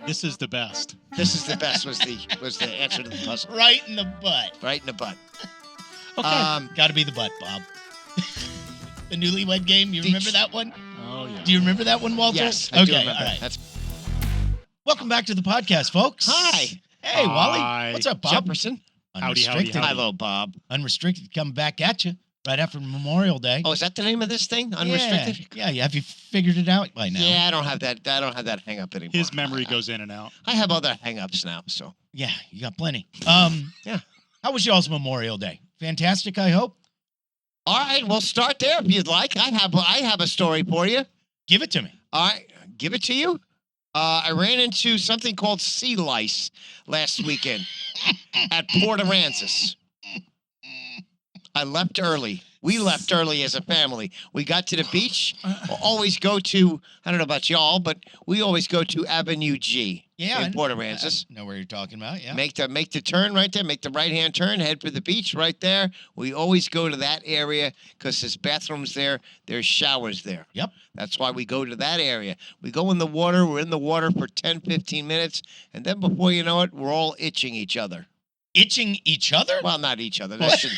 This is the best. This is the best was the answer to the puzzle. Right in the butt. Right in the butt. Okay. Got to be the butt, Bob. The Newlywed Game. You remember that one? Oh, yeah. Do you remember that one, Walter? Yes. I do Okay. remember. All right. That's Welcome back to the podcast, folks. Hi. Hey, Hi. Wally. What's up, Bob? Jefferson. Howdy, Unrestricted. howdy. Hello, Bob. Unrestricted coming back at you right after Memorial Day. Oh, is that the name of this thing? Unrestricted? Yeah. Have you figured it out by now? Yeah, I don't have that hang up anymore. His memory goes in and out. I have other hang ups now, so. Yeah, you got plenty. Yeah. How was y'all's Memorial Day? Fantastic, I hope. All right, we'll start there if you'd like. I have a story for you. Give it to me. All right, give it to you. I ran into something called sea lice last weekend at Port Aransas. I left early. We left early as a family. We got to the beach. We'll always go to, I don't know about y'all, but we always go to Avenue G in Port Aransas. I know where you're talking about, yeah. Make the turn right there. Make the right-hand turn. Head for the beach right there. We always go to that area because there's bathrooms there. There's showers there. Yep. That's why we go to that area. We go in the water. We're in the water for 10, 15 minutes. And then before you know it, we're all itching each other. Itching each other? Well, not each other. That should,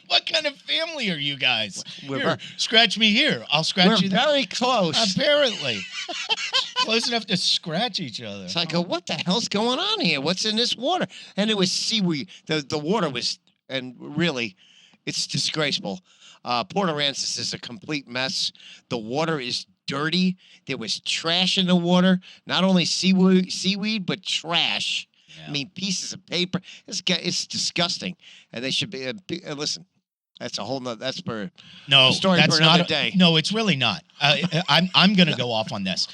What kind of family are you guys? We're Here, ver- scratch me here. I'll scratch we're you there. very close. Apparently. Close enough to scratch each other. So I go, what the hell's going on here? What's in this water? And it was seaweed. The water was, and really, it's disgraceful. Port Aransas is a complete mess. The water is dirty. There was trash in the water. Not only seaweed, but trash. Yeah. I mean, pieces of paper. It's disgusting. And they should be, listen, that's a whole nother, that's for No, a story that's for another not day. No, it's really not. I'm going to go off on this.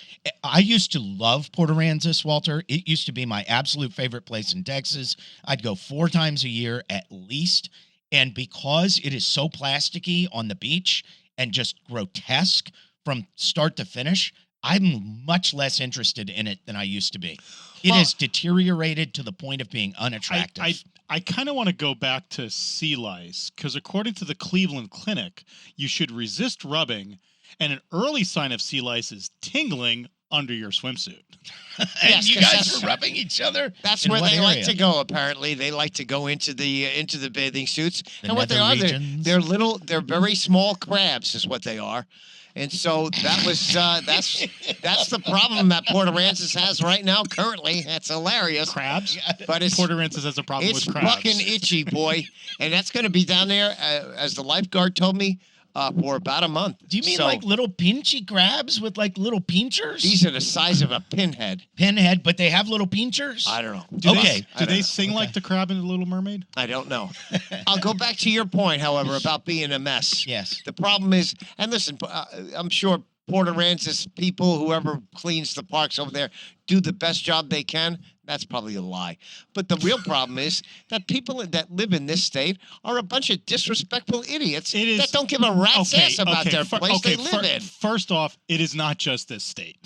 I used to love Port Aransas, Walter. It used to be my absolute favorite place in Texas. I'd go 4 times a year at least. And because it is so plasticky on the beach and just grotesque from start to finish, I'm much less interested in it than I used to be. It has deteriorated to the point of being unattractive. I kind of want to go back to sea lice because according to the Cleveland Clinic, you should resist rubbing, and an early sign of sea lice is tingling under your swimsuit. And you 'cause guys were rubbing each other? That's In where what they like area? to go. Apparently, they like to go into the bathing suits. And what they nether are, regions? they're very small crabs, is what they are. And so that was that's the problem that Port Aransas has right now. Currently, that's hilarious. Crabs? But it's Port Aransas has a problem it's with crabs. fucking itchy, boy, and that's going to be down there, as the lifeguard told me, for about a month. Do you mean So, like little pinchy crabs with like little pinchers? these are the size of a pinhead? Pinhead, but they have little pinchers? I don't know. Do Okay. They, do they know. sing like the crab in The Little Mermaid? I don't know. I'll go back to your point, however, about being a mess. Yes. The problem is, and listen, I'm sure Port Aransas people, whoever cleans the parks over there, do the best job they can. That's probably a lie. But the real problem is that people that live in this state are a bunch of disrespectful idiots that don't give a rat's ass about their place they live in. First off, it is not just this state.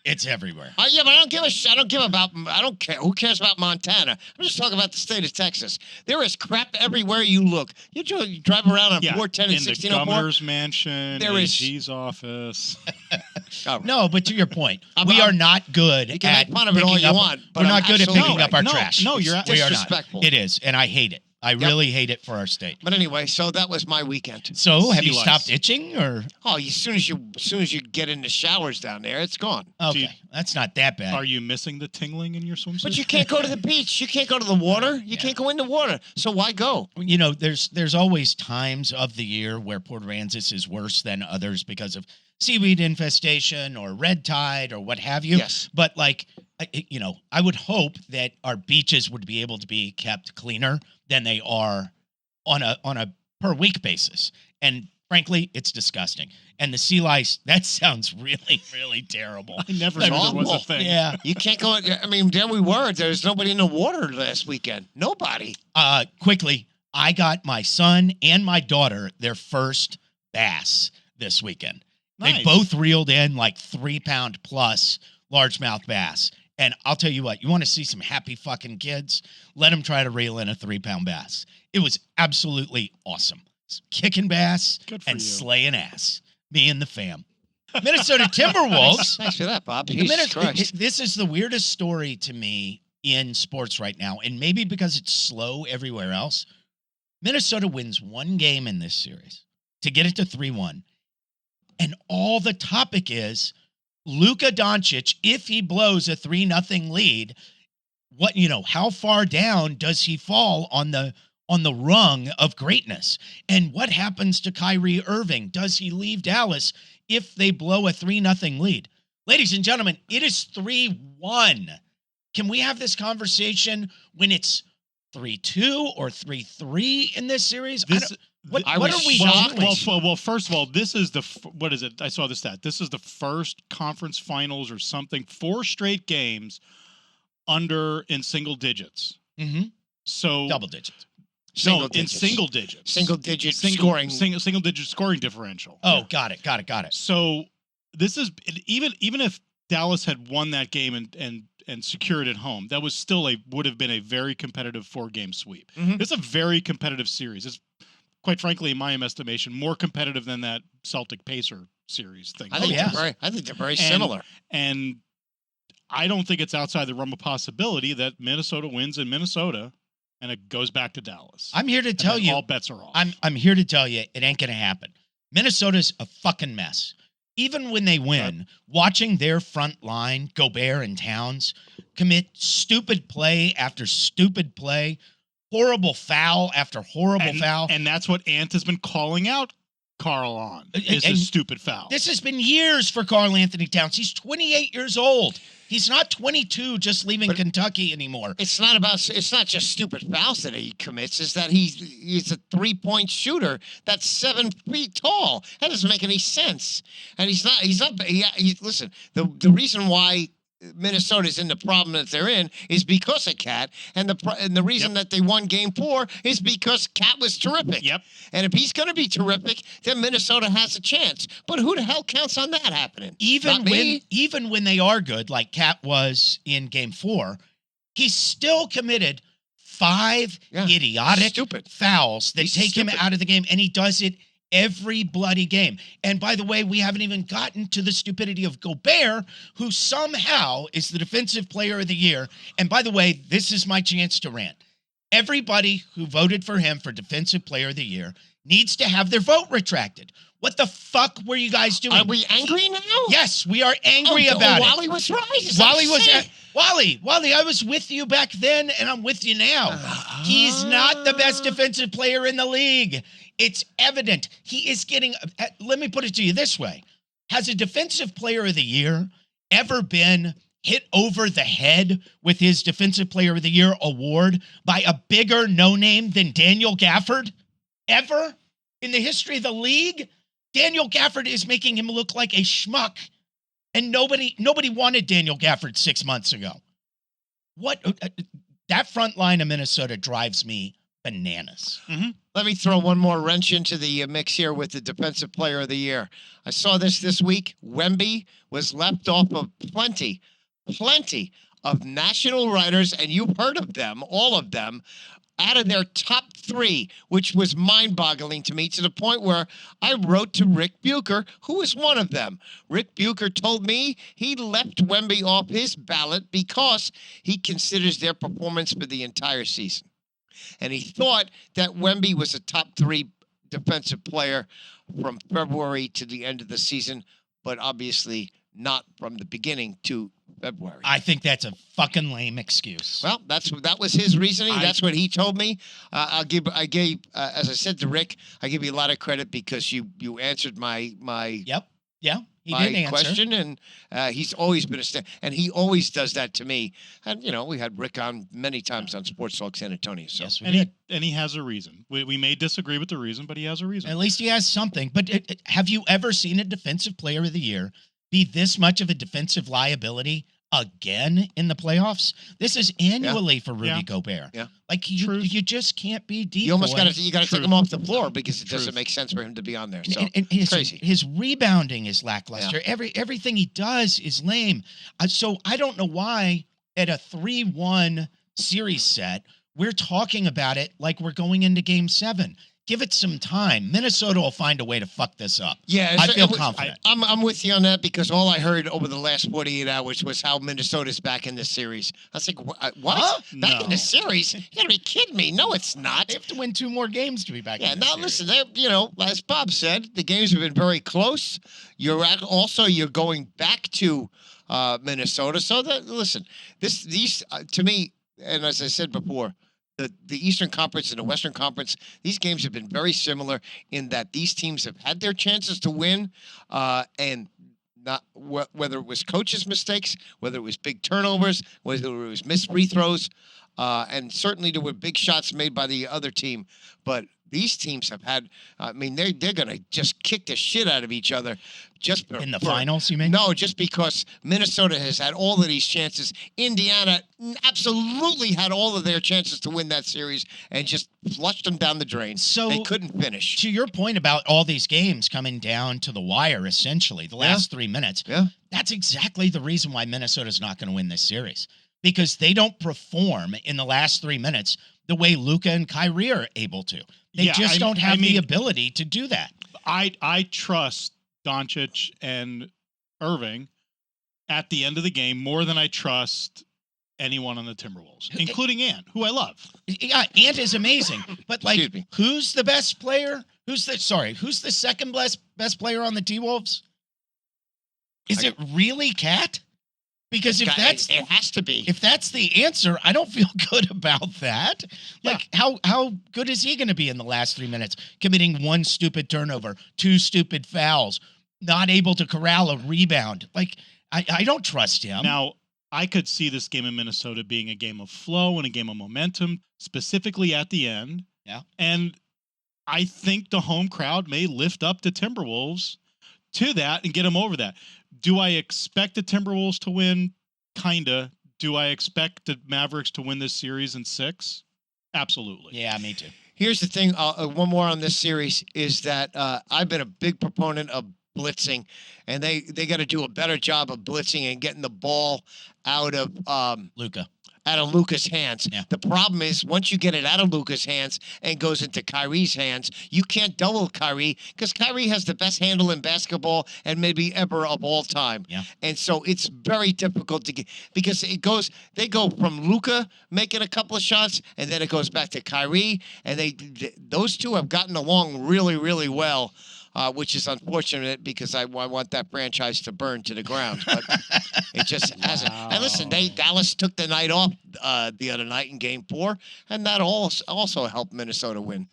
It's everywhere. Yeah, but I don't give a shit. I don't care. Who cares about Montana? I'm just talking about the state of Texas. There is crap everywhere you look. You drive around on 410 and in the 1604. governor's mansion, There is- AG's office. No, but to your point, I'm- we I'm- are not good You can at make fun of it all picking you up. want, but We're I'm not good at absolutely picking up our right. trash. No, you're we are not. disrespectful. It is, and I hate it. I really hate it for our state. But anyway, so that was my weekend. So, have Sea you lice. stopped itching, or Oh, as soon as you get in the showers down there, it's gone. okay, you- that's not that bad. Are you missing the tingling in your swimsuit? But you can't go to the beach. You can't go to the water. You can't go in the water. So why go? You know, there's always times of the year where Port Aransas is worse than others because of seaweed infestation or red tide or what have you. Yes. But like, I would hope that our beaches would be able to be kept cleaner than they are on a per week basis. And frankly, it's disgusting. And the sea lice, that sounds really, really terrible. I never That's knew there was a awful. thing. Yeah. You can't go. I mean, there we were. There's nobody in the water last weekend. Nobody. Quickly, I got my son and my daughter their first bass this weekend. They Nice. both reeled in like 3-pound plus largemouth bass. And I'll tell you what, you want to see some happy fucking kids? Let them try to reel in a 3-pound bass. It was absolutely awesome. Kicking bass Good for and you. slaying ass. Me and the fam. Minnesota Timberwolves. Thanks for that, Bob. The Jesus Christ. This is the weirdest story to me in sports right now, and maybe because it's slow everywhere else. Minnesota wins one game in this series to get it to 3-1. And all the topic is Luka Doncic, if he blows a 3-0 lead, how far down does he fall on the rung of greatness? And what happens to Kyrie Irving? Does he leave Dallas if they blow a 3-0 lead? Ladies and gentlemen, it is 3-1. Can we have this conversation when it's 3-2 or 3-3 in this series? What are we doing? Well, first of all, this is what is it? I saw the stat. This is the first conference finals or something, 4 straight games in single digits. Mm-hmm. So double digits. In single digits. Single-digit scoring. Single-digit scoring differential. Oh, got it. So this is even if Dallas had won that game and secured it home, that was still would have been a very competitive 4-game sweep. Mm-hmm. It's a very competitive series. It's quite frankly, in my estimation, more competitive than that Celtic Pacer series thing. I think they're very similar. And I don't think it's outside the realm of possibility that Minnesota wins in Minnesota and it goes back to Dallas. I'm here to tell you, all bets are off. I'm here to tell you, it ain't going to happen. Minnesota's a fucking mess. Even when they win, watching their front line, Gobert and Towns, commit stupid play after stupid play, horrible foul after horrible foul. And that's what Ant has been calling out Carl on, is his stupid foul. This has been years for Karl Anthony Towns. He's 28 years old. He's not 22 just leaving Kentucky anymore. It's not just stupid fouls that he commits. It's that he's a 3-point shooter that's 7 feet tall. That doesn't make any sense. And listen, the reason why Minnesota's in the problem that they're in is because of Cat, and the reason that they won Game 4 is because Cat was terrific. Yep. And if he's going to be terrific, then Minnesota has a chance. But who the hell counts on that happening? Even when they are good, like Cat was in Game 4, he's still committed 5 idiotic stupid fouls that take him out of the game, and he does it every bloody game. And by the way, we haven't even gotten to the stupidity of Gobert, who somehow is the defensive player of the year. And by the way, this is my chance to rant. Everybody who voted for him for defensive player of the year needs to have their vote retracted. What the fuck were you guys doing? Are we angry now? Yes, we are angry about it. Wally was right. Wally, I was with you back then, and I'm with you now. He's not the best defensive player in the league. It's evident. He is getting, let me put it to you this way. Has a defensive player of the year ever been hit over the head with his defensive player of the year award by a bigger no-name than Daniel Gafford? Ever? In the history of the league? Daniel Gafford is making him look like a schmuck. And nobody wanted Daniel Gafford 6 months ago. That front line of Minnesota drives me bananas. Mm-hmm. Let me throw one more wrench into the mix here with the defensive player of the year. I saw this week. Wemby was left off of plenty of national writers, and you've heard of them, all of them, out of their top 3, which was mind-boggling to me, to the point where I wrote to Rick Bucher, who was one of them. Rick Bucher told me he left Wemby off his ballot because he considers their performance for the entire season. And he thought that Wemby was a top 3 defensive player from February to the end of the season, but obviously not from the beginning to February. I think that's a fucking lame excuse. Well, that was his reasoning. That's what he told me. I gave, as I said to Rick, I give you a lot of credit because you answered my Yep. Yeah. He my did answer. question, and he's always been and he always does that to me. And we had Rick on many times on Sports Talk San Antonio. So. Yes, we did. And he has a reason. We may disagree with the reason, but he has a reason. At least he has something. But have you ever seen a defensive player of the year be this much of a defensive liability again in the playoffs? This is annually for Rudy Gobert. Yeah. Like you just can't be deep. You almost got to take him off the floor because it doesn't make sense for him to be on there. So and it's crazy. His rebounding is lackluster. Yeah. Everything he does is lame. So I don't know why at a 3-1 series set we're talking about it like we're going into Game 7. give it some time. Minnesota will find a way to fuck this up. Yeah, I feel confident. I'm with you on that because all I heard over the last 48 hours was how Minnesota's back in this series. I was like, what? Huh? Back in No. the series? You gotta be kidding me. No, it's not. They have to win 2 more games to be back Yeah, in this now series. listen, as Bob said, the games have been very close. You're going back to Minnesota. So listen, these to me, and as I said before, the Eastern Conference and the Western Conference, these games have been very similar in that these teams have had their chances to win, and not whether it was coaches' mistakes, whether it was big turnovers, whether it was missed free throws, and certainly there were big shots made by the other team. But these teams have had, they're going to just kick the shit out of each other. Just In the finals, you mean? No, just because Minnesota has had all of these chances. Indiana absolutely had all of their chances to win that series and just flushed them down the drain. So they couldn't finish. To your point about all these games coming down to the wire, essentially, the last 3 minutes, Yeah. that's exactly the reason why Minnesota's not going to win this series. Because they don't perform in the last 3 minutes the way Luka and Kyrie are able to. They just don't have the ability to do that. I trust Doncic and Irving at the end of the game more than I trust anyone on the Timberwolves, including Ant, who I love. Yeah, Ant is amazing. But like, Excuse me. who's the best player? Who's the second best player on the T-Wolves? Is it really Cat? Because if that's it has to be. If that's the answer, I don't feel good about that. Like, how good is he going to be in the last 3 minutes? Committing 1 stupid turnover, 2 stupid fouls, not able to corral a rebound. Like, I don't trust him. Now, I could see this game in Minnesota being a game of flow and a game of momentum, specifically at the end. Yeah. And I think the home crowd may lift up the Timberwolves to that and get them over that. Do I expect the Timberwolves to win? Kinda. Do I expect the Mavericks to win this series in 6? Absolutely. Yeah, me too. Here's the thing. One more on this series is that I've been a big proponent of blitzing, and they got to do a better job of blitzing and getting the ball out of Luka's hands. Yeah. The problem is once you get it out of Luka's hands and goes into Kyrie's hands, you can't double Kyrie because Kyrie has the best handle in basketball and maybe ever of all time. Yeah. And so it's very difficult to get because they go from Luka making a couple of shots and then it goes back to Kyrie, and those two have gotten along really, really well. Which is unfortunate because I want that franchise to burn to the ground, but it just hasn't. And listen, Dallas took the night off the other night in Game 4, and that also helped Minnesota win.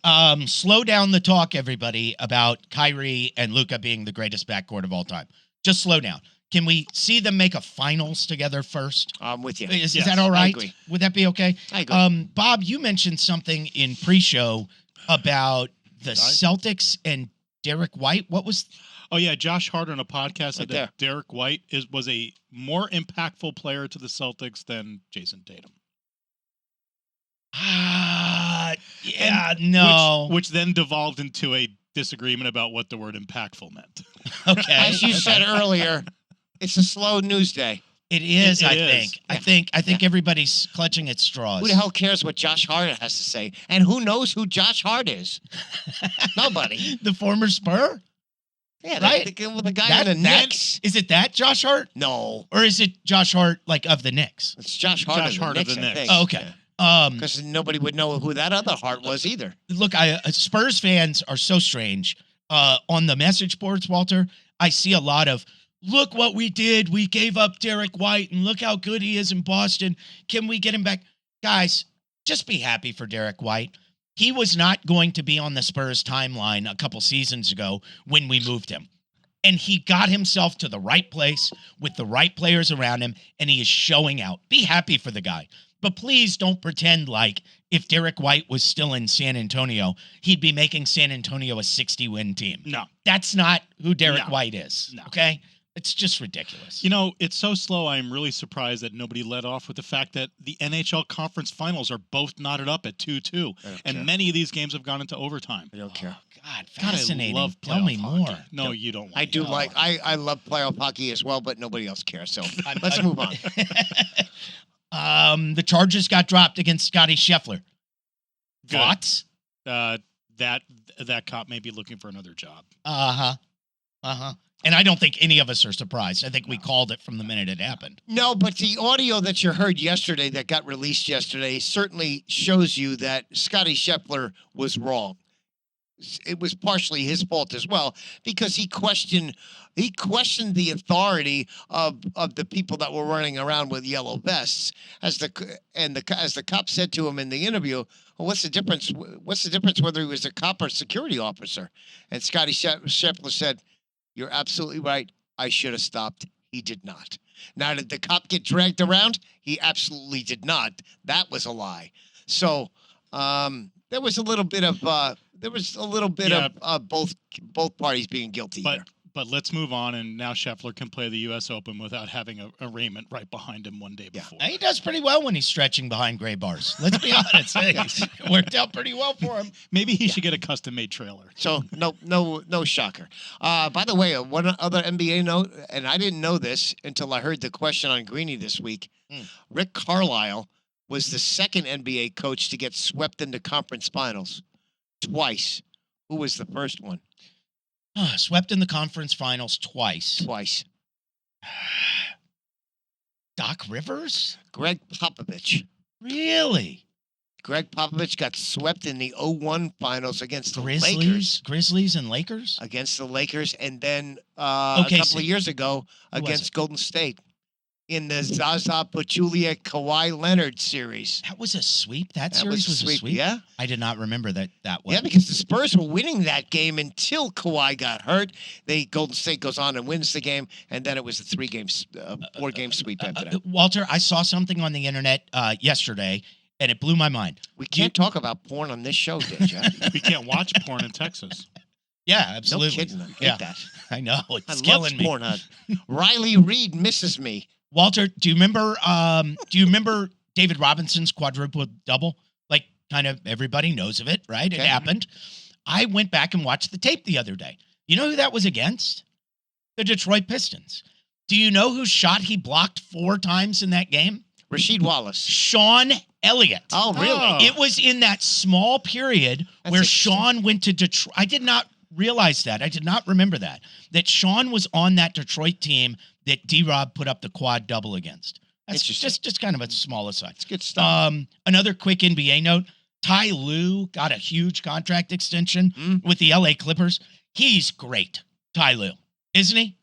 Slow down the talk, everybody, about Kyrie and Luka being the greatest backcourt of all time. Just slow down. Can we see them make a finals together first? I'm with you. Is that all right? I agree. Would that be okay? I agree. Bob, you mentioned something in pre-show about the Celtics and Derek White. What was? Oh yeah, Josh Hart on a podcast said Right that Derek White was a more impactful player to the Celtics than Jason Tatum. No. Which then devolved into a disagreement about what the word impactful meant. Okay. As you said earlier, it's a slow news day. It is, It I is. think. I think everybody's clutching at straws. Who the hell cares what Josh Hart has to say? And who knows who Josh Hart is? Nobody. The former Spur? Yeah, Right? the guy in the Knicks. Is it that Josh Hart? No, Or is it Josh Hart, like, of the Knicks? it's Josh Hart, Josh Hart of the I Knicks. think. Oh, okay. Because nobody would know who that other Hart was either. Look, Spurs fans are so strange. On the message boards, Walter, I see a lot of, look what we did. We gave up Derek White, and look how good he is in Boston. Can we get him back? Guys, just be happy for Derek White. He was not going to be on the Spurs timeline a couple seasons ago when we moved him. And he got himself to the right place with the right players around him, and he is showing out. Be happy for the guy. But please don't pretend like if Derek White was still in San Antonio, he'd be making San Antonio a 60-win team. No. That's not who Derek No. White is. No. Okay? It's just ridiculous. You know, it's so slow. I'm really surprised that nobody led off with the fact that the NHL conference finals are both knotted up at 2-2. And many of these games have gone into overtime. I don't care. God, God, fascinating. I love Tell playoff me hockey. more. No, you don't. I do like. I love playoff hockey as well, but nobody else cares. So let's move on. The charges got dropped against Scotty Scheffler. Good. Thoughts? That that cop may be looking for another job. And I don't think any of us are surprised. I think we called it from the minute it happened. No, but the audio that you heard yesterday that got released yesterday certainly shows you that Scotty Scheffler was wrong. It was partially his fault as well because he questioned the authority of the people that were running around with yellow vests as the cop said to him in the interview, well, what's the difference whether he was a cop or security officer? And Scotty Scheffler said, you're absolutely right. I should have stopped. He did not. Now, did the cop get dragged around? He absolutely did not. That was a lie. So there was a little bit of both parties being guilty here. But let's move on, and now Scheffler can play the U.S. Open without having a Raymond right behind him one day before. He does pretty well when he's stretching behind gray bars. Let's be honest. It worked out pretty well for him. Maybe he should get a custom-made trailer. So no shocker. By the way, one other NBA note, and I didn't know this until I heard the question on Greeny this week. Rick Carlisle was the second NBA coach to get swept into conference finals twice. Who was the first one? Swept in the conference finals twice. Doc Rivers? Greg Popovich. Really? Greg Popovich got swept in the 0-1 finals against the Lakers. Grizzlies and Lakers? Against the Lakers, and then a couple of years ago against Golden State in the Zaza Pachulia Kawhi Leonard series. That was a sweep? That series was a sweep? Yeah. I did not remember that way. Yeah, because the Spurs were winning that game until Kawhi got hurt. Golden State goes on and wins the game, and then it was a 4-game sweep after that. Walter, I saw something on the internet yesterday, and it blew my mind. We can't talk about porn on this show, did you? We can't watch porn in Texas. Yeah, absolutely. No kidding. I hate that. I know. It's I killing me. Pornhub. Riley Reed misses me. Walter, do you remember David Robinson's quadruple double? Like, kind of everybody knows of it, right? Okay. It happened. I went back and watched the tape the other day. You know who that was against? The Detroit Pistons. Do you know whose shot he blocked 4 times in that game? Rasheed Wallace. Sean Elliott. Oh, really? Oh. It was in that small period where Sean went to Detroit. I did not realize that. I did not remember that Sean was on that Detroit team that D-Rob put up the quad double against. That's just kind of a small aside. It's good stuff. Another quick NBA note. Ty Lue got a huge contract extension with the LA Clippers. He's great, Ty Lue, isn't he?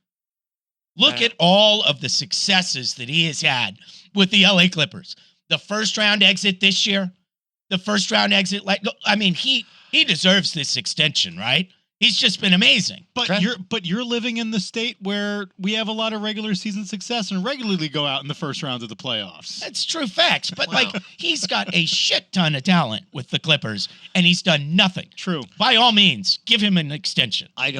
Look at all of the successes that he has had with the LA Clippers. The first round exit this year, he deserves this extension, right? He's just been amazing. But you're living in the state where we have a lot of regular season success and regularly go out in the first rounds of the playoffs. That's true facts. But he's got a shit ton of talent with the Clippers, and he's done nothing. True. By all means, give him an extension. I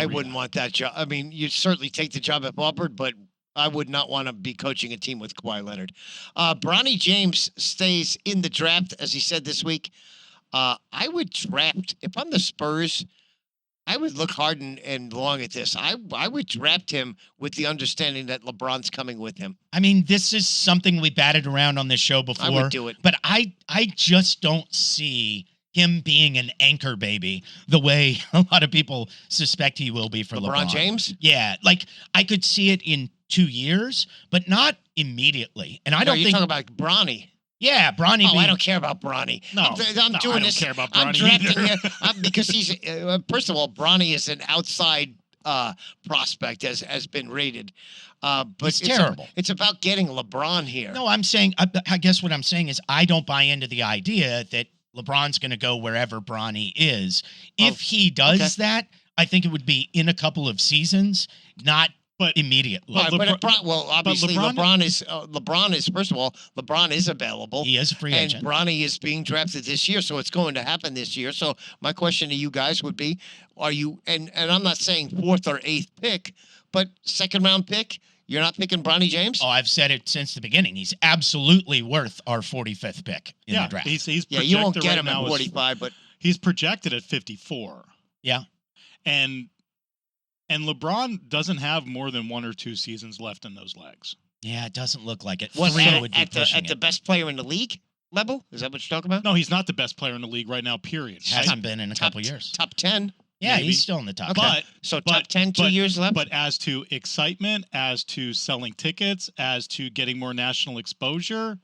wouldn't want that job. I mean, you'd certainly take the job at Auburn, but I would not want to be coaching a team with Kawhi Leonard. Bronny James stays in the draft, as he said this week. I would draft, if I'm the Spurs, I would look hard and long at this. I would draft him with the understanding that LeBron's coming with him. I mean, this is something we batted around on this show before. I would do it. But I just don't see him being an anchor baby the way a lot of people suspect he will be for LeBron. James? Yeah. Like, I could see it in 2 years, but not immediately. And I don't think... You're talking about Bronny. Yeah, Bronny. I don't care about Bronny. I don't care about Bronny I'm drafting either. because he's first of all, Bronny is an outside prospect has been rated. But it's terrible. It's about getting LeBron here. No, I'm saying. I guess what I'm saying is I don't buy into the idea that LeBron's going to go wherever Bronny is. If he does that, I think it would be in a couple of seasons, not. But immediately. Obviously, LeBron is first of all, LeBron is available. He is a free agent. And Bronny is being drafted this year, so it's going to happen this year. So my question to you guys would be, are you, and I'm not saying 4th or 8th pick, but 2nd round pick, you're not picking Bronny James? Oh, I've said it since the beginning. He's absolutely worth our 45th pick in the draft. He's you won't get him at 45, but he's projected at 54. Yeah. And LeBron doesn't have more than 1 or 2 seasons left in those legs. Yeah, it doesn't look like it. Was 3 that would be at the best player in the league? level? Is that what you're talking about? No, he's not the best player in the league right now, period. Hasn't been in a couple years. Top 10. Yeah, maybe. he's still in the top. But So top 10, 2 years left? But as to excitement, as to selling tickets, as to getting more national exposure,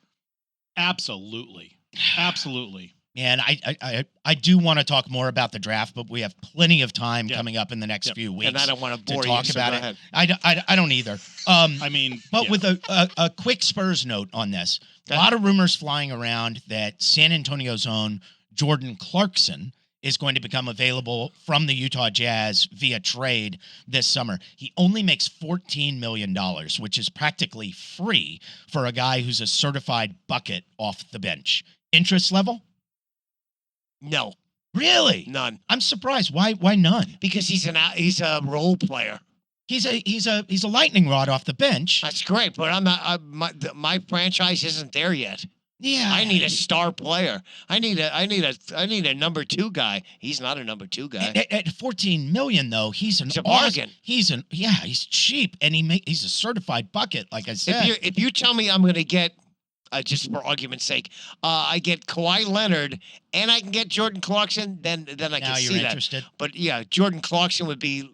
absolutely. Absolutely. Man, I do want to talk more about the draft, but we have plenty of time Yeah. coming up in the next few weeks. And I don't want to bore talk you, so about go it. ahead. I don't either. I mean, But yeah. with a quick Spurs note on this, a lot of rumors flying around that San Antonio's own Jordan Clarkson is going to become available from the Utah Jazz via trade this summer. He only makes $14 million, which is practically free for a guy who's a certified bucket off the bench. Interest level? No, Really? none. I'm surprised. Why none? Because he's a role player. He's a lightning rod off the bench. That's great, but I'm not. My franchise isn't there yet. Yeah. I need a star player. I need a number 2 guy. He's not a number 2 guy. At 14 million though, he's a bargain. He's cheap, and he's a certified bucket, like I said. If you tell me I'm going to get, just for argument's sake, I get Kawhi Leonard and I can get Jordan Clarkson, then I now can you're see that. interested. But yeah, Jordan Clarkson would be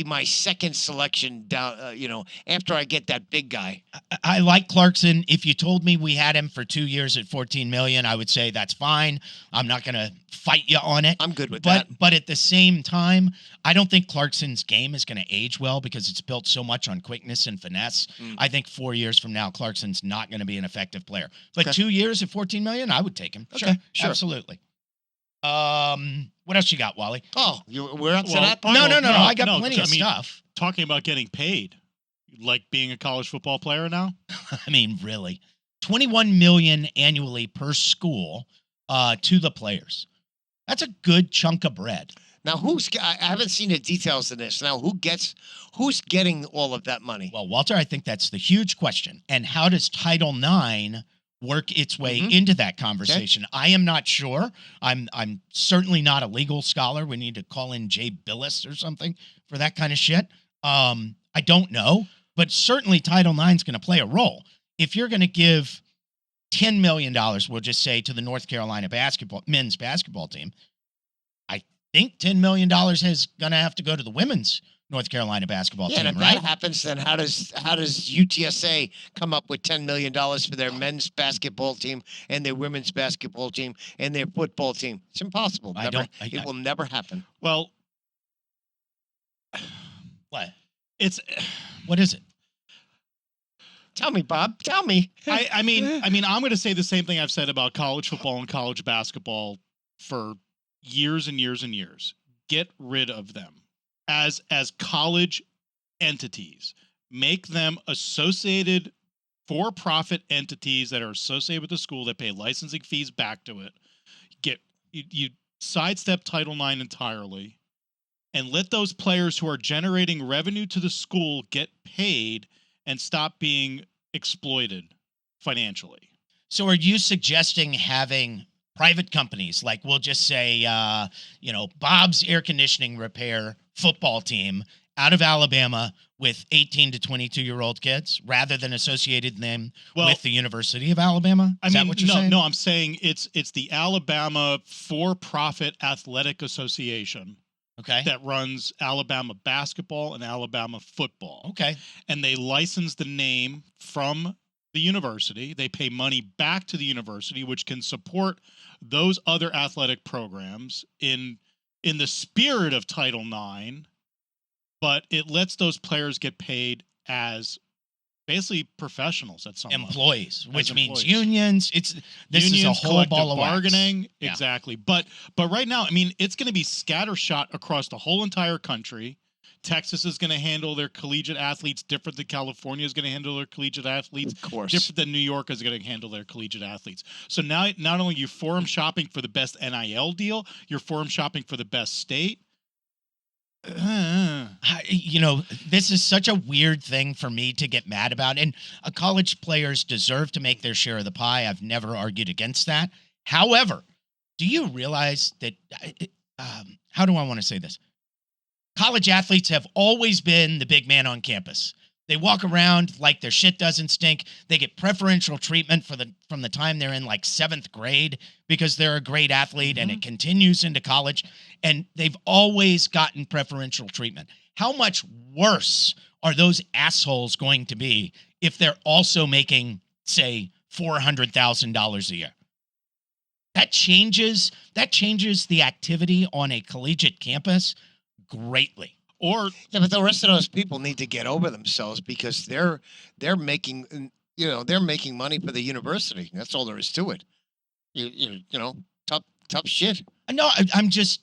my second selection down. After I get that big guy. I like Clarkson. If you told me we had him for 2 years at 14 million, I would say that's fine. I'm not going to fight you on it. I'm good with that. But at the same time, I don't think Clarkson's game is going to age well because it's built so much on quickness and finesse. I think 4 years from now, Clarkson's not going to be an effective player. But 2 years at 14 million, I would take him. Okay, sure. Absolutely. What else you got, Wally? Oh, we're up to Well, that part? No. I got no, plenty I of mean- stuff. Talking about getting paid, like being a college football player now. I mean, really, 21 million annually per school to the players. That's a good chunk of bread. Now, I haven't seen the details of this. Now, who's getting all of that money? Well, Walter, I think that's the huge question. And how does Title IX work its way Mhm. into that conversation? I am not sure. I'm certainly not a legal scholar. We need to call in Jay Billis or something for that kind of shit. I don't know, but certainly Title IX is going to play a role. If you're going to give $10 million, we'll just say, to the North Carolina men's basketball team, I think $10 million is going to have to go to the women's North Carolina basketball Yeah, team, and if right? that happens, then how does UTSA come up with $10 million for their men's basketball team and their women's basketball team and their football team? It's impossible. It will never happen. Well, What? What is it? Tell me, Bob. Tell me. I mean, I'm going to say the same thing I've said about college football and college basketball for years and years and years. Get rid of them as college entities. Make them associated for-profit entities that are associated with the school that pay licensing fees back to it. You sidestep Title IX entirely, and let those players who are generating revenue to the school get paid and stop being exploited financially. So are you suggesting having private companies, like we'll just say, Bob's Air Conditioning Repair football team out of Alabama with 18 to 22-year-old kids, rather than associated them with the University of Alabama? Is that what you're saying? No, I'm saying it's the Alabama for-profit athletic association. Okay. That runs Alabama basketball and Alabama football. Okay. And they license the name from the university. They pay money back to the university, which can support those other athletic programs in the spirit of Title IX, but it lets those players get paid as basically professionals at some employees, level. which As means employees. unions. This is a whole ball of wax. bargaining. Yeah. Exactly. But right now, I mean, it's going to be scattershot across the whole entire country. Texas is going to handle their collegiate athletes different than California is going to handle their collegiate athletes. Of course. Different than New York is going to handle their collegiate athletes. So now, not only are you forum shopping for the best NIL deal, you're forum shopping for the best state. This is such a weird thing for me to get mad about. And college players deserve to make their share of the pie. I've never argued against that. However, do you realize that, how do I want to say this? College athletes have always been the big man on campus. They walk around like their shit doesn't stink. They get preferential treatment from the time they're in like 7th grade because they're a great athlete, and it continues into college. And they've always gotten preferential treatment. How much worse are those assholes going to be if they're also making, say, $400,000 a year? That changes the activity on a collegiate campus greatly. Or Yeah, but the rest of those people need to get over themselves because they're making they're making money for the university. That's all there is to it. You know, tough shit. No, I'm just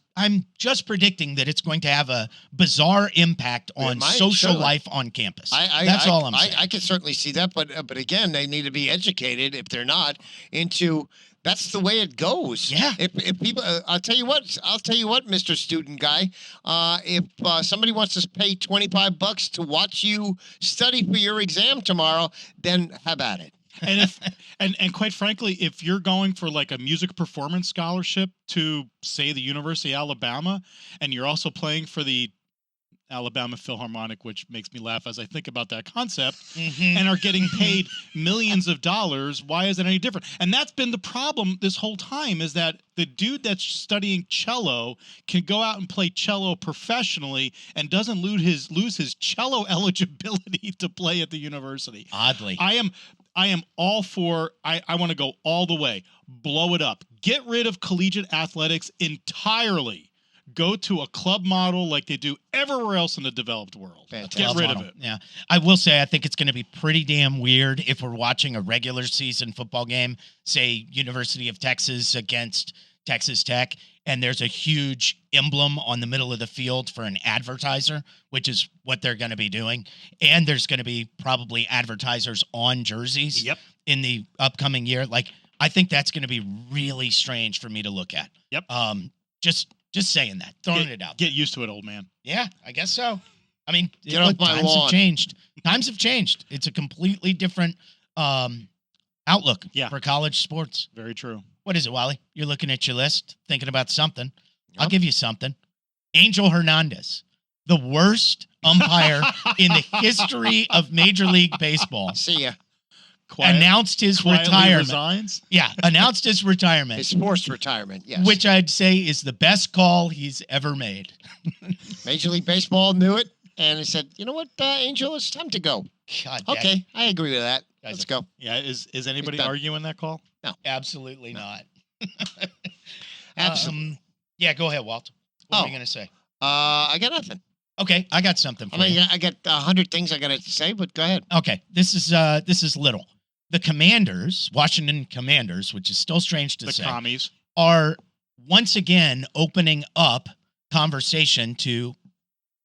predicting that it's going to have a bizarre impact on social life on campus. That's all I'm saying. I can certainly see that, but again, they need to be educated if they're not into. That's the way it goes. Yeah. If people, I'll tell you what, Mr. Student Guy. If somebody wants to pay $25 to watch you study for your exam tomorrow, then have at it. and if and quite frankly, if you're going for like a music performance scholarship to say the University of Alabama, and you're also playing for the Alabama Philharmonic, which makes me laugh as I think about that concept, and are getting paid millions of dollars, why is it any different? And that's been the problem this whole time, is that the dude that's studying cello can go out and play cello professionally and doesn't lose his cello eligibility to play at the university. Oddly. I am all for, I want to go all the way. Blow it up. Get rid of collegiate athletics entirely. Go to a club model like they do everywhere else in the developed world. Fantastic. Get rid of it. Yeah. I will say I think it's going to be pretty damn weird if we're watching a regular season football game, say University of Texas against Texas Tech, and there's a huge emblem on the middle of the field for an advertiser, which is what they're going to be doing. And there's going to be probably advertisers on jerseys in the upcoming year. Like, I think that's going to be really strange for me to look at. Yep. Just saying that, throwing it out. Get used to it, old man. Yeah, I guess so. I mean, Get off my times lawn. have changed. Times have changed. It's a completely different outlook for college sports. Very true. What is it, Wally? You're looking at your list, thinking about something. I'll give you something. Angel Hernandez, the worst umpire in the history of Major League Baseball, See ya. announced his retirement. Resigns? Yeah, announced his retirement. His forced retirement, yes. Which I'd say is the best call he's ever made. Major League Baseball knew it, and he said, "You know what, Angel, it's time to go." God, Okay, I agree with that. Let's go. Yeah. Is anybody done. arguing that call? Absolutely not. Absolutely. Yeah, go ahead, Walt. What Oh. are you going to say? I got nothing. Okay, I got something for you. I got 100 things I got to say, but go ahead. Okay, this is little. The Commanders, Washington Commanders, which is still strange to The say, commies. are once again opening up conversation to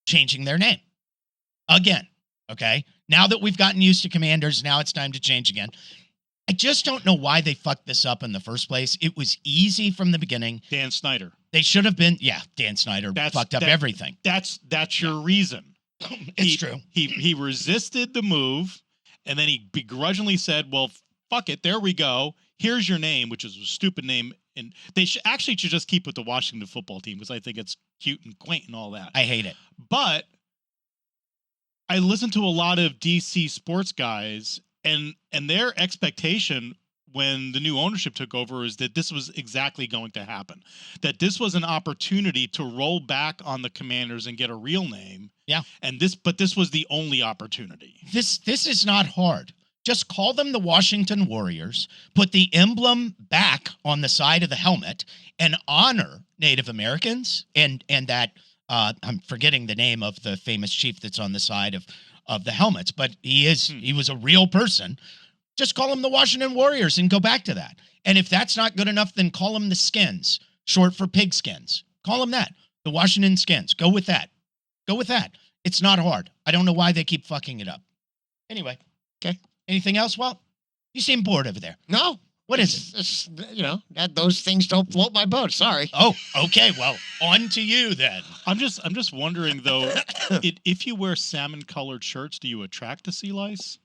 changing their name. Again, okay? Now that we've gotten used to Commanders, now it's time to change again. I just don't know why they fucked this up in the first place. It was easy from the beginning. Dan Snyder. They should have been, Dan Snyder fucked up everything. That's your reason. It's true. He resisted the move, and then he begrudgingly said, "Well, fuck it. There we go. Here's your name," which is a stupid name. And they should just keep with the Washington football team because I think it's cute and quaint and all that. I hate it. But I listen to a lot of DC sports guys, and their expectation when the new ownership took over is that this was exactly going to happen. That this was an opportunity to roll back on the Commanders and get a real name. Yeah. But this was the only opportunity. This is not hard. Just call them the Washington Warriors, put the emblem back on the side of the helmet, and honor Native Americans and that I'm forgetting the name of the famous chief that's on the side of the helmets, but he was a real person. Just call them the Washington Warriors and go back to that. And if that's not good enough, then call them the Skins, short for pigskins. Call them that. The Washington Skins. Go with that. It's not hard. I don't know why they keep fucking it up. Anyway. Okay. Anything else, Walt? You seem bored over there. No. What is it? It's, those things don't float my boat. Sorry. Oh, okay. Well, on to you then. I'm just wondering though, if you wear salmon-colored shirts, do you attract the sea lice?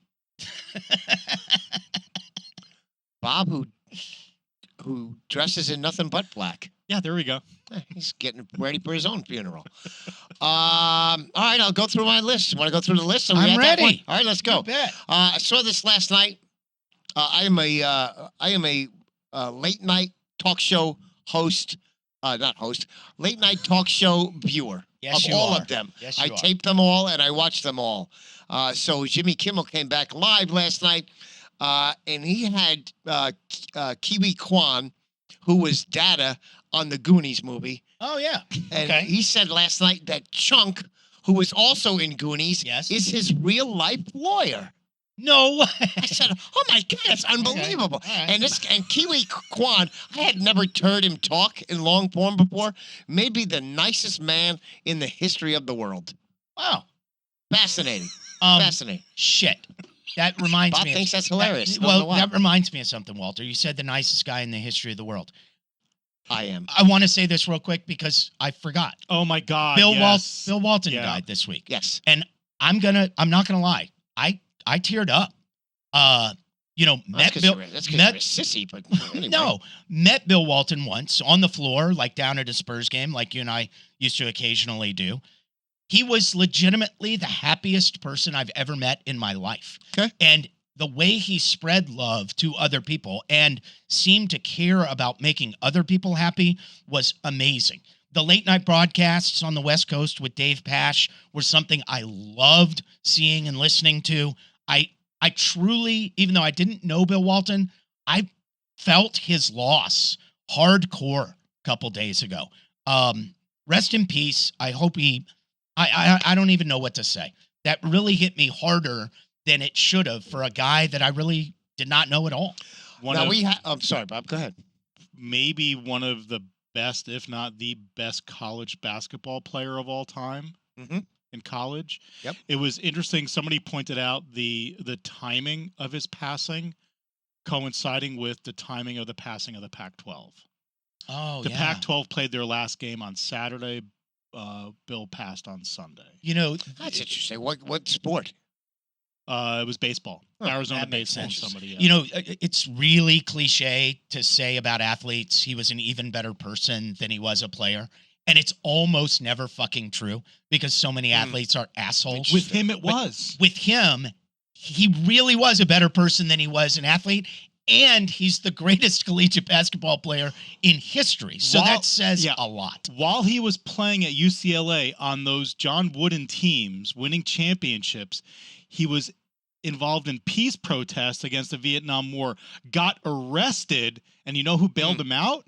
Bob, who dresses in nothing but black. Yeah, there we go. He's getting ready for his own funeral. All right, I'll go through my list. Want to go through the list? I'm ready. All right, let's go. You bet. I saw this last night. I am a late night talk show host, not host, late night talk show viewer Yes, of you all are. of them. Yes, I you are. taped them all and I watched them all. So Jimmy Kimmel came back live last night, and he had Kiwi Kwan, who was Data on the Goonies movie. Oh, yeah. And Okay. he said last night that Chunk, who was also in Goonies, Yes. is his real life lawyer. No way. I said, "Oh my God, it's unbelievable!" All right. And Kiwi Kwan, I had never heard him talk in long form before. Maybe the nicest man in the history of the world. Wow. Fascinating, fascinating. Shit. That reminds Bob me. thinks that's hilarious. Don't know Well, why. that reminds me of something, Walter. You said the nicest guy in the history of the world. I am. I want to say this real quick because I forgot. Oh my God. Bill yes. Walton Yeah. died this week. Yes. And I'm not gonna lie. I teared up. Met Bill. That's because met- you're a sissy, but anyway. No, met Bill Walton once on the floor, like down at a Spurs game, like you and I used to occasionally do. He was legitimately the happiest person I've ever met in my life. Okay. And the way he spread love to other people and seemed to care about making other people happy was amazing. The late night broadcasts on the West Coast with Dave Pash were something I loved seeing and listening to. I truly, even though I didn't know Bill Walton, I felt his loss hardcore a couple days ago. Rest in peace. I hope I don't even know what to say. That really hit me harder than it should have for a guy that I really did not know at all. I'm sorry, Bob. Go ahead. Maybe one of the best, if not the best, college basketball player of all time. Mhm. In college. Yep. It was interesting. Somebody pointed out the timing of his passing coinciding with the timing of the passing of the Pac-12. Oh, The yeah. Pac-12 played their last game on Saturday. Bill passed on Sunday. That's interesting. What sport? It was baseball. Oh, Arizona that makes baseball. sense. Somebody. It's really cliche to say about athletes he was an even better person than he was a player. And it's almost never fucking true because so many athletes are assholes. With him, it was. With him, he really was a better person than he was an athlete. And he's the greatest collegiate basketball player in history. So that says a lot. While he was playing at UCLA on those John Wooden teams, winning championships, he was involved in peace protests against the Vietnam War, got arrested, and you know who bailed him out?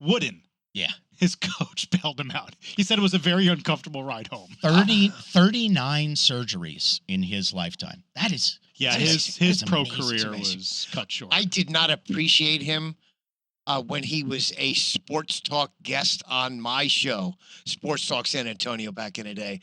Wooden. Yeah. His coach bailed him out. He said it was a very uncomfortable ride home. 39 surgeries in his lifetime. That is... Yeah, That's his pro amazing. career Amazing. was cut short. I did not appreciate him when he was a sports talk guest on my show, Sports Talk San Antonio, back in the day,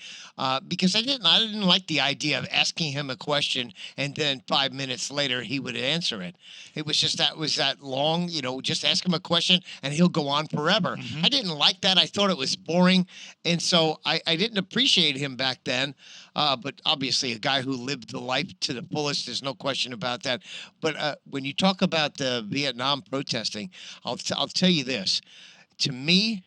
because I didn't like the idea of asking him a question and then 5 minutes later he would answer it. It was just that long, just ask him a question and he'll go on forever. Mhm. I didn't like that. I thought it was boring, and so I didn't appreciate him back then. But obviously, a guy who lived the life to the fullest, there's no question about that. But when you talk about the Vietnam protesting, I'll tell you this. To me,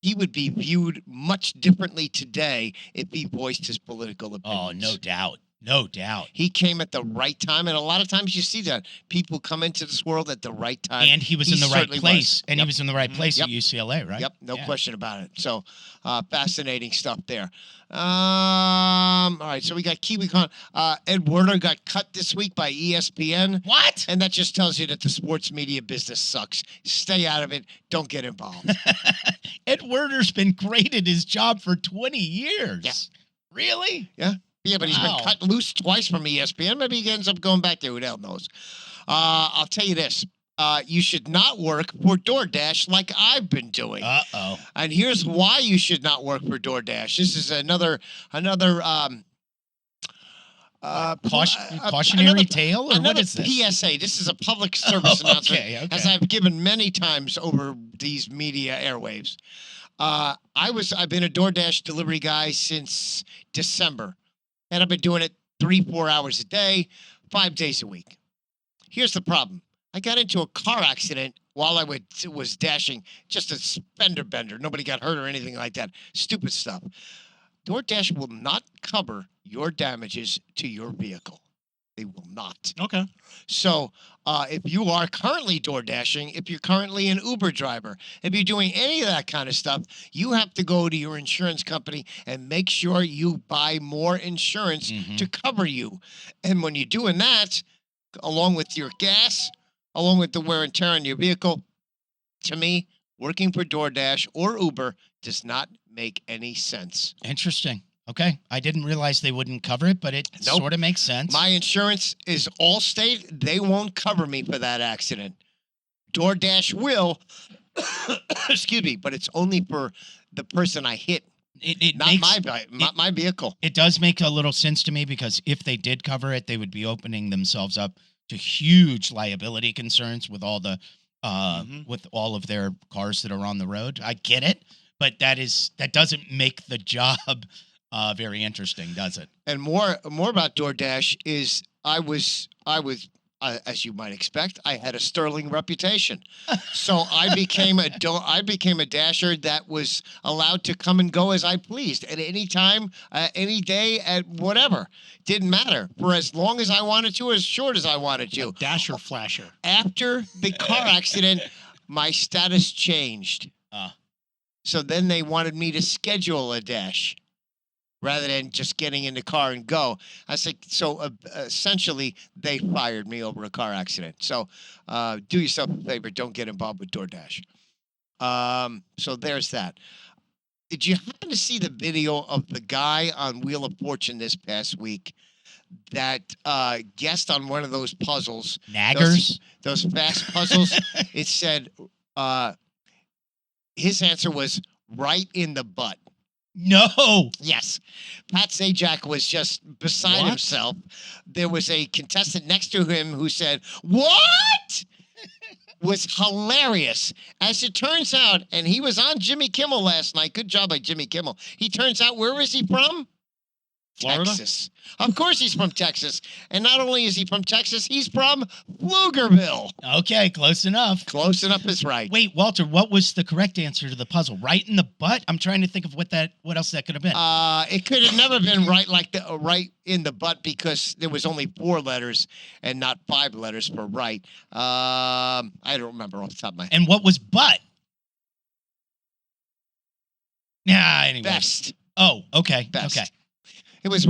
he would be viewed much differently today if he voiced his political opinions. Oh, no doubt. No doubt. He came at the right time, and a lot of times you see that people come into this world at the right time. And he was in the right certainly place. was. And Yep. he was in the right place Yep. at UCLA, right? Yep, no Yeah. question about it. So, fascinating stuff there. All right, so we got KiwiCon. Ed Werder got cut this week by ESPN. What? And that just tells you that the sports media business sucks. Stay out of it. Don't get involved. Ed Werder's been great at his job for 20 years. Yeah. Really? Yeah, but he's Wow. been cut loose twice from ESPN. Maybe he ends up going back there. Who the hell knows? I'll tell you this. You should not work for DoorDash like I've been doing. Uh-oh. And here's why you should not work for DoorDash. This is another Cautionary tale? Or what another is this? PSA. This is a public service announcement, Okay. as I've given many times over these media airwaves. I've been a DoorDash delivery guy since December, and I've been doing it 3-4 hours a day, 5 days a week. Here's the problem. I got into a car accident while I was dashing, just a fender bender. Nobody got hurt or anything like that. Stupid stuff. DoorDash will not cover your damages to your vehicle. They will not. Okay. So if you are currently door dashing, if you're currently an Uber driver, if you're doing any of that kind of stuff, you have to go to your insurance company and make sure you buy more insurance to cover you. And when you're doing that, along with your gas, along with the wear and tear on your vehicle, to me, working for DoorDash or Uber does not make any sense. Interesting. Okay. I didn't realize they wouldn't cover it, but it Nope. sort of makes sense. My insurance is Allstate. They won't cover me for that accident. DoorDash will, excuse me, but it's only for the person I hit, not my vehicle. It does make a little sense to me because if they did cover it, they would be opening themselves up to huge liability concerns with all the with all of their cars that are on the road. I get it, but that doesn't make the job very interesting, does it? And more about DoorDash is I was as you might expect, I had a sterling reputation. So I became a dasher that was allowed to come and go as I pleased at any time, any day, at whatever. Didn't matter for as long as I wanted to, as short as I wanted to. Dasher flasher. After the car accident, my status changed. So then they wanted me to schedule a dash rather than just getting in the car and go. I said, so essentially, they fired me over a car accident. So do yourself a favor, don't get involved with DoorDash. So there's that. Did you happen to see the video of the guy on Wheel of Fortune this past week that guessed on one of those puzzles? Naggers? Those fast puzzles. It said his answer was right in the butt. No. Yes. Pat Sajak was just beside himself. There was a contestant next to him who said, "What?" was hilarious. As it turns out, and he was on Jimmy Kimmel last night. Good job by Jimmy Kimmel. He turns out, where is he from? Florida? Texas. Of course he's from Texas. And not only is he from Texas, he's from Pflugerville. Okay, close enough. Close enough is right. Wait, Walter, what was the correct answer to the puzzle? Right in the butt? I'm trying to think of what else that could have been. It could have never been right right in the butt because there was only 4 letters and not 5 letters for right. I don't remember off the top of my head. And what was butt? Yeah, anyway. Best. Oh, okay. Best. Okay. It was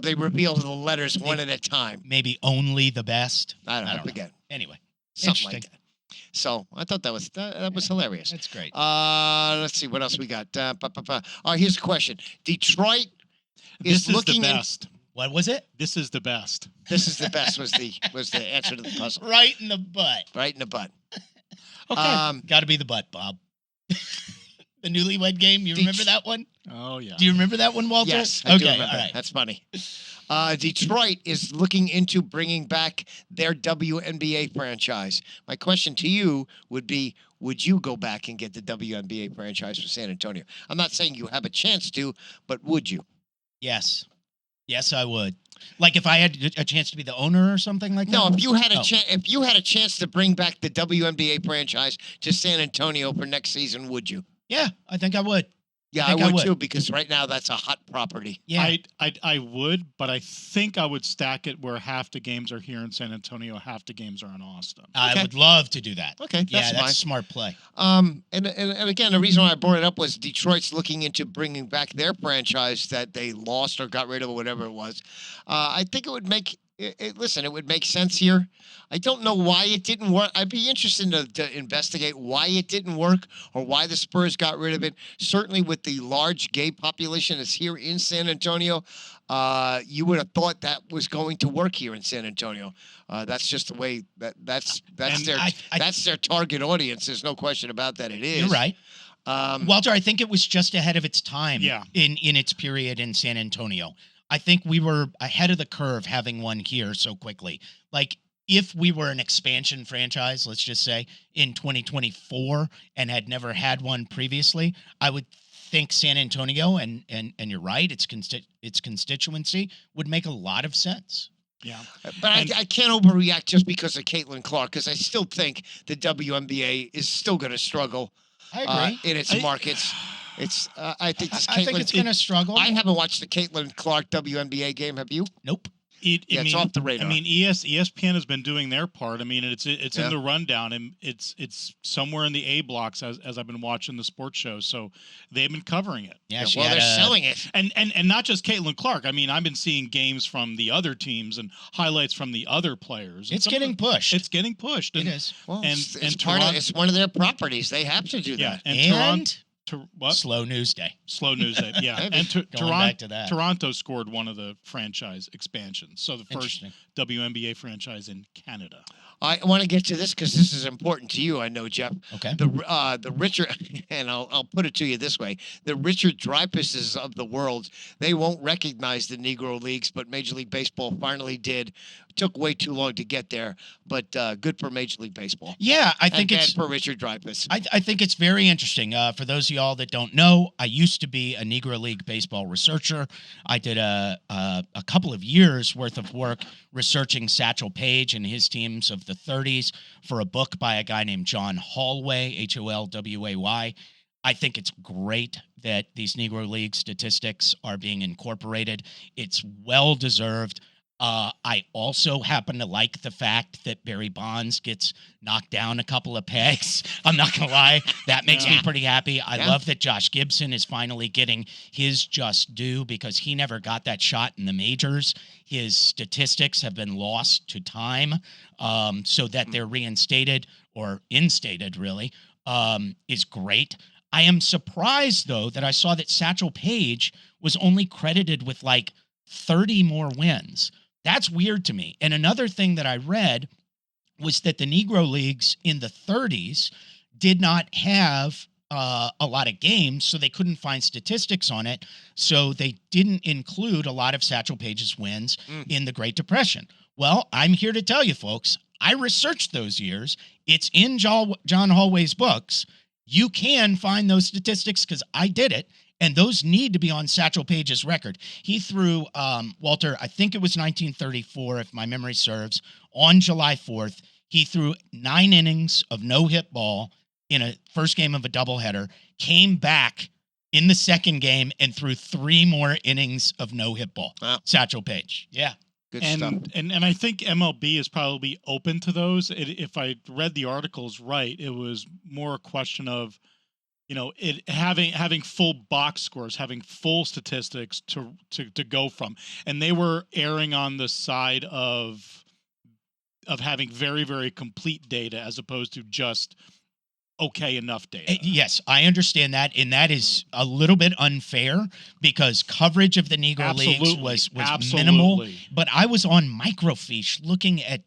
they revealed the letters one at a time. Maybe only the best. I don't forget. Know. Anyway, something like that. So I thought that was hilarious. That's great. Let's see what else we got. Here's a question. Detroit is looking the best. What was it? This is the best. This is the best was the answer to the puzzle. Right in the butt. Right in the butt. Okay. Got to be the butt, Bob. The Newlywed Game. You remember that one? Oh, yeah. Do you remember that one, Walter? Yes. I do remember. All right. That's funny. Detroit is looking into bringing back their WNBA franchise. My question to you would be, would you go back and get the WNBA franchise for San Antonio? I'm not saying you have a chance to, but would you? Yes. Yes, I would. Like if I had a chance to be the owner or something like that? No, if you had a chance to bring back the WNBA franchise to San Antonio for next season, would you? Yeah, I think I would. Yeah, I would too, because right now that's a hot property. Yeah, I would, but I think I would stack it where half the games are here in San Antonio, half the games are in Austin. I would love to do that. Okay, that's a smart play. And again, the reason why I brought it up was Detroit's looking into bringing back their franchise that they lost or got rid of or whatever it was. I think it would make. It would make sense here. I don't know why it didn't work. I'd be interested to investigate why it didn't work or why the Spurs got rid of it. Certainly with the large gay population that's here in San Antonio, you would have thought that was going to work here in San Antonio. That's just the way that's their target audience. There's no question about that. It is. You're right. Walter, I think it was just ahead of its time in its period in San Antonio. I think we were ahead of the curve having one here so quickly. Like, if we were an expansion franchise, let's just say, in 2024 and had never had one previously, I would think San Antonio, and you're right, its constituency would make a lot of sense. Yeah. But And- I can't overreact just because of Caitlin Clark, because I still think the WNBA is still going to struggle I agree. in its markets. It's I think this I think Caitlin. it's going to struggle. I haven't watched the Caitlin Clark WNBA game. Have you? Nope. It's off the radar. I mean, ESPN has been doing their part. I mean, it's Yeah. in the rundown, and it's somewhere in the A blocks as I've been watching the sports shows. So they've been covering it. Yeah, she well, had they're a- selling it. And not just Caitlin Clark. I mean, I've been seeing games from the other teams and highlights from the other players. And It's some of getting the- pushed. It's getting pushed. It And, is. Well, and- it's and part of Toronto- it's one of their properties. They have to do Yeah, that. and And what? slow news day. Slow news day. Yeah, Maybe. and Going back to that. Toronto scored one of the franchise expansions. So the first Interesting. WNBA franchise in Canada. I want to get to this because this is important to you. I know, Jeff. Okay. The Richard, and I'll put it to you this way: the Richard Dreyfuses of the world, they won't recognize the Negro Leagues, but Major League Baseball finally did. Took way too long to get there, but good for Major League Baseball. Yeah, I And think bad it's for Richard Dreyfuss. I think it's very interesting. For those of y'all that don't know, I used to be a Negro League baseball researcher. I did a couple of years worth of work researching Satchel Paige and his teams of the 30s for a book by a guy named John Holway, Holway. I think it's great that these Negro League statistics are being incorporated. It's well deserved. I also happen to like the fact that Barry Bonds gets knocked down a couple of pegs. I'm not going to lie. That makes me pretty happy. I love that Josh Gibson is finally getting his just due because he never got that shot in the majors. His statistics have been lost to time, so that they're reinstated or instated, really, is great. I am surprised, though, that I saw that Satchel Paige was only credited with like 30 more wins. That's weird to me. And another thing that I read was that the Negro Leagues in the 30s did not have a lot of games, so they couldn't find statistics on it. So they didn't include a lot of Satchel Paige's wins in the Great Depression. Well, I'm here to tell you, folks, I researched those years. It's in John Holway's books. You can find those statistics because I did it. And those need to be on Satchel Paige's record. He threw, Walter, I think it was 1934, if my memory serves, on July 4th. He threw 9 innings of no-hit ball in a first game of a doubleheader, came back in the second game and threw 3 more innings of no-hit ball. Wow. Satchel Paige. Yeah. Good stuff. And I think MLB is probably open to those. If I read the articles right, it was more a question of, you know, it having full box scores, having full statistics to go from, and they were erring on the side of having very, very complete data as opposed to just okay enough data. Yes, I understand that, and that is a little bit unfair because coverage of the Negro Leagues was minimal. Absolutely. But I was on microfiche looking at.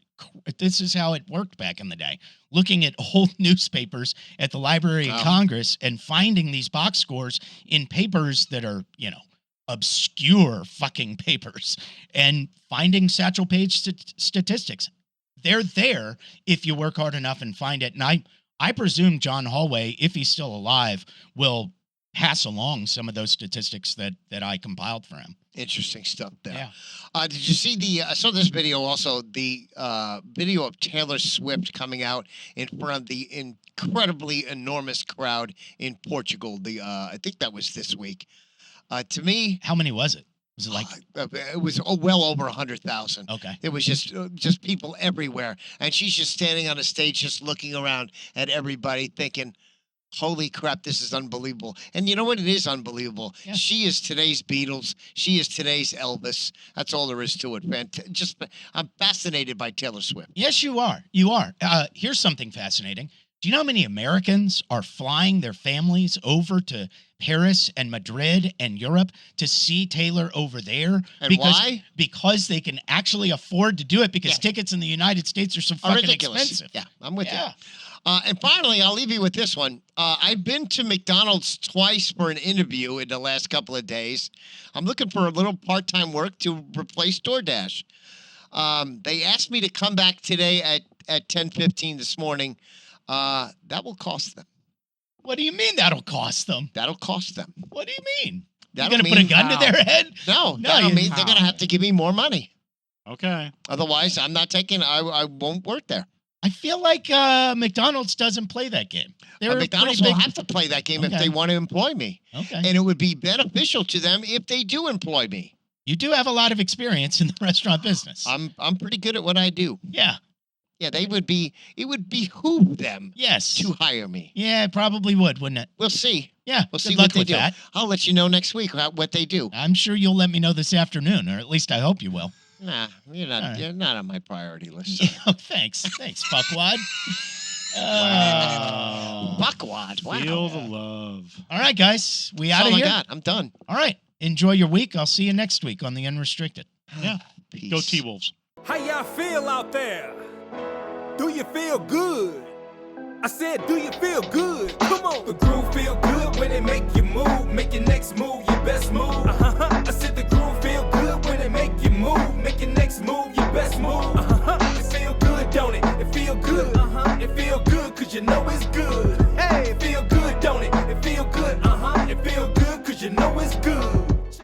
This is how it worked back in the day. Looking at old newspapers at the Library of Congress and finding these box scores in papers that are, you know, obscure fucking papers, and finding Satchel Paige statistics. They're there if you work hard enough and find it. And I presume John Holway, if he's still alive, will pass along some of those statistics that I compiled for him. Interesting stuff there. Yeah. Did you see I saw this video also, the video of Taylor Swift coming out in front of the incredibly enormous crowd in Portugal. I think that was this week. To me, How many was it? Was it like it was well over 100,000. okay? It was just people everywhere, and she's just standing on a stage, just looking around at everybody, thinking, "Holy crap, this is unbelievable!" And you know what? It is unbelievable. Yeah. She is today's Beatles. She is today's Elvis. That's all there is to it. I'm fascinated by Taylor Swift. Yes, you are. You are. Here's something fascinating. Do you know how many Americans are flying their families over to Paris and Madrid and Europe to see Taylor over there? And why? Because they can actually afford to do it because tickets in the United States are so fucking Ridiculous. expensive. Yeah, I'm with Yeah. you. And finally, I'll leave you with this one. I've been to McDonald's twice for an interview in the last couple of days. I'm looking for a little part-time work to replace DoorDash. They asked me to come back today at 10:15 this morning. That will cost them. What do you mean that'll cost them? That'll cost them. What do you mean? You're That'll going to put a mean gun to how? their head? No, No, that'll you- mean they're going to have to give me more money. Okay. Otherwise, I'm not taking. I won't work there. I feel like McDonald's doesn't play that game. They're McDonald's pretty will big. have to play that game if Okay. they want to employ me, Okay. and it would be beneficial to them if they do employ me. You do have a lot of experience in the restaurant business. I'm pretty good at what I do. Yeah. Yeah, it would behoove them Yes. to hire me. Yeah, it probably would, wouldn't it? We'll see. Yeah. We'll good see luck what they with do. that. I'll let you know next week what they do. I'm sure you'll let me know this afternoon, or at least I hope you will. Nah, you're not. All right. You're not on my priority list. Oh, thanks. Thanks, fuckwad. Wow. Buckwad. Wow. Feel the love. All right, guys. We That's out of all here? I got. I'm done. All right. Enjoy your week. I'll see you next week on the Unrestricted. Yeah. Peace. Go T-Wolves. How y'all feel out there? Do you feel good? I said, do you feel good?